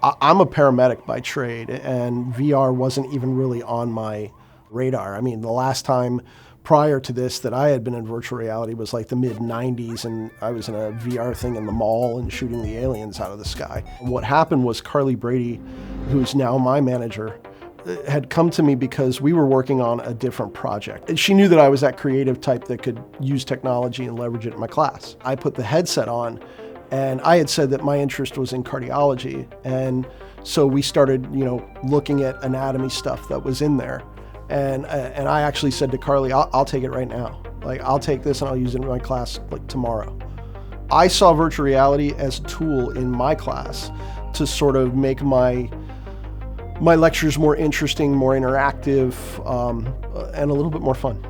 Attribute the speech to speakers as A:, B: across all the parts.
A: I'm a paramedic by trade, and VR wasn't even really on my radar. I mean, the last time prior to this that I had been in virtual reality was like the mid-90s, and I was in a VR thing in the mall and shooting the aliens out of the sky. What happened was Carly Brady, who's now my manager, had come to me because we were working on a different project. And she knew that I was that creative type that could use technology and leverage it in my class. I put the headset on, and I had said that my interest was in cardiology. And so we started, looking at anatomy stuff that was in there. And I actually said to Carly, I'll take it right now. Like, I'll take this and I'll use it in my class like tomorrow. I saw virtual reality as a tool in my class to sort of make my lectures more interesting, more interactive, and a little bit more fun.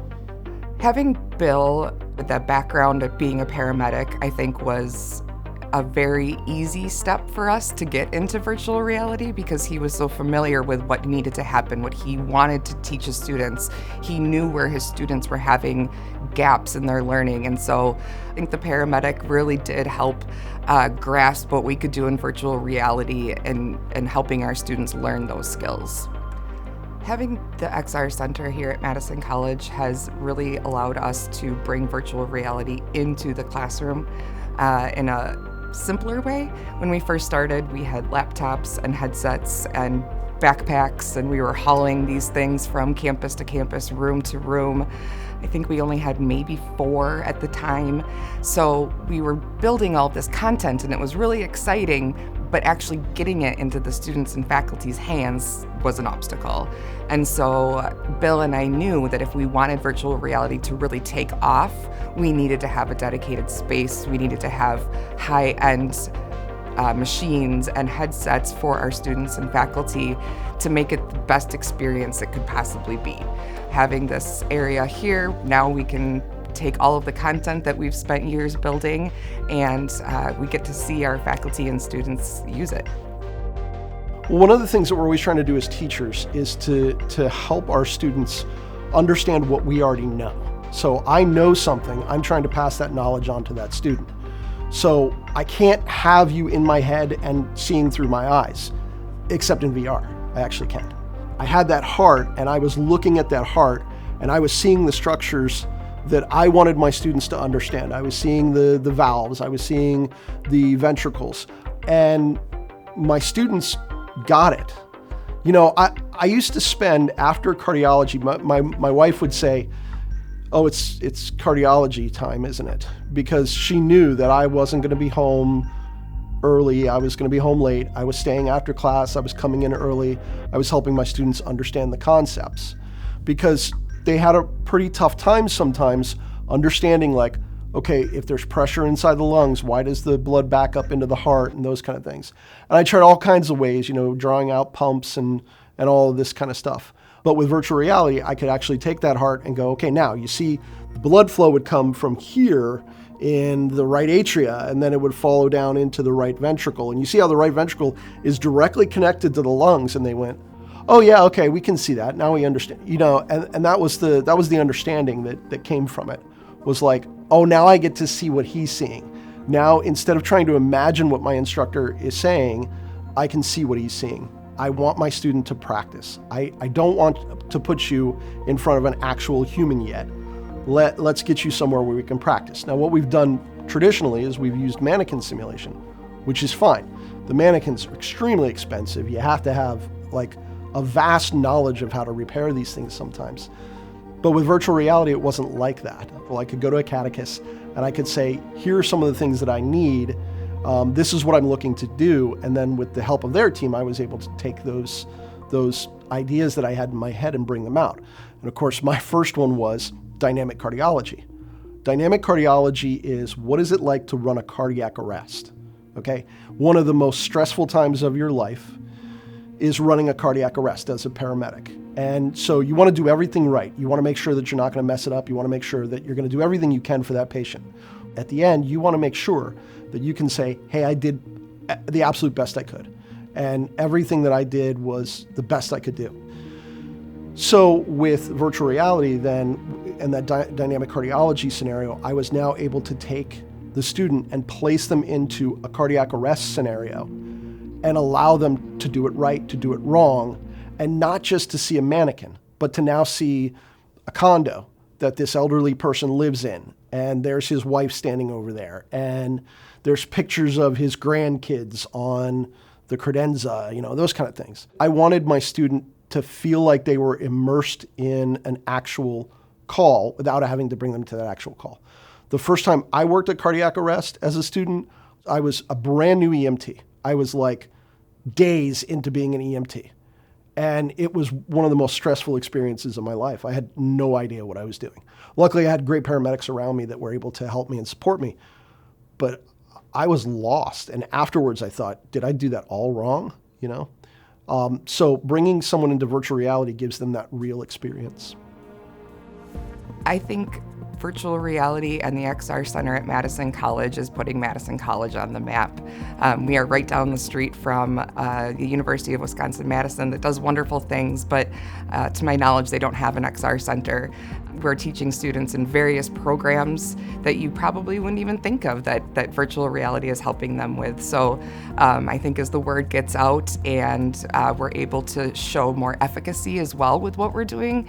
B: Having Bill with that background of being a paramedic, I think was a very easy step for us to get into virtual reality because he was so familiar with what needed to happen, what he wanted to teach his students. He knew where his students were having gaps in their learning. And so I think the paramedic really did help grasp what we could do in virtual reality and helping our students learn those skills. Having the XR Center here at Madison College has really allowed us to bring virtual reality into the classroom in a simpler way. When we first started, we had laptops and headsets and backpacks, and we were hauling these things from campus to campus, room to room. I think we only had maybe 4 at the time. So we were building all this content, and it was really exciting, but actually getting it into the students and faculty's hands was an obstacle. And so Bill and I knew that if we wanted virtual reality to really take off, we needed to have a dedicated space. We needed to have high-end machines and headsets for our students and faculty to make it the best experience it could possibly be. Having this area here, now we can take all of the content that we've spent years building, and we get to see our faculty and students use it.
A: One of the things that we're always trying to do as teachers is to help our students understand what we already know. So I know something, I'm trying to pass that knowledge on to that student. So I can't have you in my head and seeing through my eyes, except in VR, I actually can. I had that heart, and I was looking at that heart, and I was seeing the structures that I wanted my students to understand. I was seeing the valves, I was seeing the ventricles, and my students got it. I used to spend, after cardiology, my wife would say, oh, it's cardiology time, isn't it? Because she knew that I wasn't going to be home early, I was going to be home late, I was staying after class, I was coming in early, I was helping my students understand the concepts. Because they had a pretty tough time sometimes understanding, like, okay, if there's pressure inside the lungs, why does the blood back up into the heart and those kind of things. And I tried all kinds of ways, drawing out pumps and all of this kind of stuff. But with virtual reality, I could actually take that heart and go, okay, now you see the blood flow would come from here in the right atria, and then it would follow down into the right ventricle. And you see how the right ventricle is directly connected to the lungs. And they went, oh yeah, okay, we can see that. Now we understand, and that was the understanding that came from it, was like, oh, now I get to see what he's seeing. Now, instead of trying to imagine what my instructor is saying, I can see what he's seeing. I want my student to practice. I don't want to put you in front of an actual human yet. Let's get you somewhere where we can practice. Now, what we've done traditionally is we've used mannequin simulation, which is fine. The mannequins are extremely expensive. You have to have like a vast knowledge of how to repair these things sometimes. But with virtual reality, it wasn't like that. Well, I could go to Acadicus and I could say, here are some of the things that I need. This is what I'm looking to do. And then with the help of their team, I was able to take those ideas that I had in my head and bring them out. And of course, my first one was dynamic cardiology. Dynamic cardiology is, what is it like to run a cardiac arrest? Okay, one of the most stressful times of your life is running a cardiac arrest as a paramedic. And so you want to do everything right. You want to make sure that you're not going to mess it up. You want to make sure that you're going to do everything you can for that patient. At the end, you want to make sure that you can say, hey, I did the absolute best I could. And everything that I did was the best I could do. So with virtual reality then, and that dynamic cardiology scenario, I was now able to take the student and place them into a cardiac arrest scenario and allow them to do it right, to do it wrong, and not just to see a mannequin, but to now see a condo that this elderly person lives in. And there's his wife standing over there. And there's pictures of his grandkids on the credenza, those kind of things. I wanted my student to feel like they were immersed in an actual call without having to bring them to that actual call. The first time I worked at cardiac arrest as a student, I was a brand new EMT. I was like days into being an EMT. And it was one of the most stressful experiences of my life. I had no idea what I was doing. Luckily, I had great paramedics around me that were able to help me and support me. But I was lost. And afterwards, I thought, did I do that all wrong? So bringing someone into virtual reality gives them that real experience.
B: I think virtual reality and the XR Center at Madison College is putting Madison College on the map. We are right down the street from the University of Wisconsin-Madison that does wonderful things, but to my knowledge, they don't have an XR Center. We're teaching students in various programs that you probably wouldn't even think of that virtual reality is helping them with. So I think as the word gets out and we're able to show more efficacy as well with what we're doing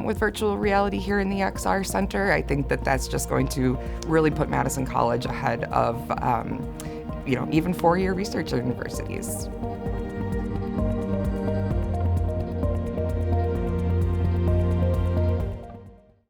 B: with virtual reality here in the XR Center, I think that's just going to really put Madison College ahead of even four-year research universities.